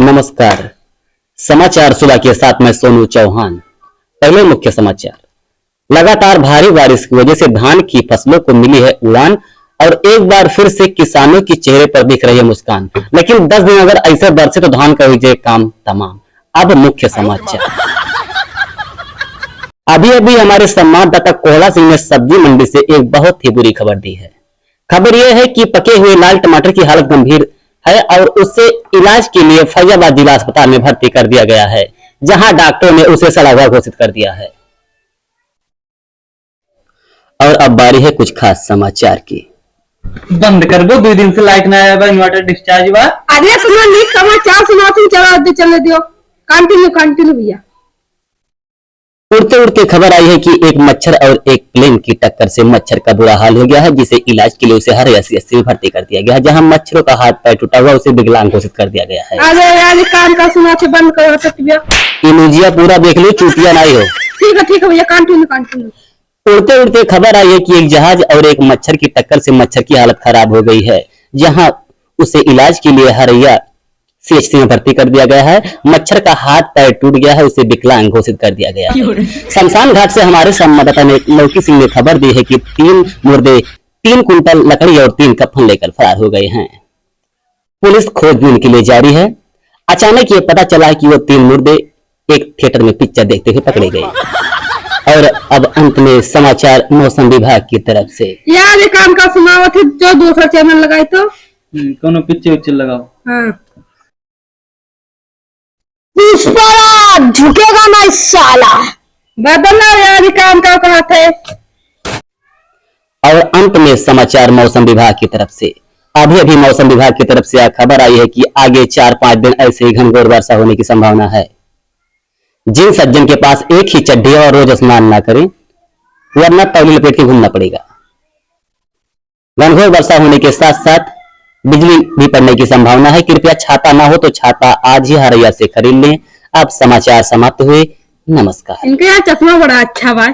नमस्कार। समाचार सुबह के साथ मैं सोनू चौहान। पहले मुख्य समाचार। लगातार भारी बारिश की वजह से धान की फसलों को मिली है उड़ान और एक बार फिर से किसानों के चेहरे पर दिख रही है मुस्कान। लेकिन 10 दिन अगर ऐसे बरसे तो धान का हो जाए काम तमाम। अब मुख्य समाचार। अभी अभी हमारे संवाददाता कोहला सिंह ने सब्जी मंडी से एक बहुत ही बुरी खबर दी है। खबर यह है कि पके हुए लाल टमाटर की हालत गंभीर है और उसे इलाज के लिए फैजाबाद जिला अस्पताल में भर्ती कर दिया गया है, जहां डॉक्टरों ने उसे सड़ा हुआ घोषित कर दिया है। और अब बारी है कुछ खास समाचार की। बंद कर दो, 2 दिन से लाइट ना आया, इन्वर्टर डिस्चार्ज हुआ। अरे तुम्हें नीक समाचार सुना, तुम चले दियो। कंटिन्यू भैया। उड़ते उड़ते खबर आई है कि एक मच्छर और एक प्लेन की टक्कर से मच्छर का बुरा हाल हो गया है, जिसे इलाज के लिए उसे हर एससीएससी में भर्ती कर दिया गया है, जहां मच्छरों का हाथ पैर टूटा हुआ उसे विकलांग घोषित कर दिया गया है। अरे यार काम का सुना थे, बंद करो भैया। इनुजिया पूरा देख लो, चूतिया नहीं हो। ठीक है भैया, कंटिन्यू। उड़ते उड़ते खबर आई है कि एक जहाज और एक मच्छर की टक्कर से मच्छर की हालत खराब हो गई है, जहां उसे इलाज के लिए हरैया सीएचसी में भर्ती कर दिया गया है। मच्छर का हाथ पैर टूट गया है, उसे विकलांग घोषित कर दिया गया है। शमशान घाट से हमारे संवाददाता ने लौकी सिंह ने खबर दी है कि 3 मुर्दे 3 कुंटल लकड़ी और 3 कफन लेकर फरार हो गए हैं। पुलिस खोजबीन के लिए जारी है। अचानक ये पता चला है कि वो 3 मुर्दे एक थिएटर में पिक्चर देखते हुए पकड़े गए। और अब अंत में समाचार मौसम विभाग की तरफ से। यार ये काम का सुनाओ थे, जो दूसरा चैनल लगाए तो कोनो पिक्चर लगाओ। हाँ। झुकेगा ना साला, बदलना यार काम का कहा थे। और अंत में समाचार मौसम विभाग की तरफ से। अभी मौसम विभाग की तरफ से खबर आई है कि आगे 4-5 दिन ऐसे ही घनघोर वर्षा होने की संभावना है। जिन सज्जन के पास एक ही चड्डी और रोज स्नान ना करें, वरना तौली लपेट के घूमना पड़ेगा। घनघोर वर्षा होने के साथ साथ बिजली भी पड़ने की संभावना है। कृपया छाता ना हो तो छाता आज ही हरैया से खरीद लें। अब समाचार समाप्त हुए। नमस्कार। इनके यहाँ चश्मा बड़ा अच्छा बा।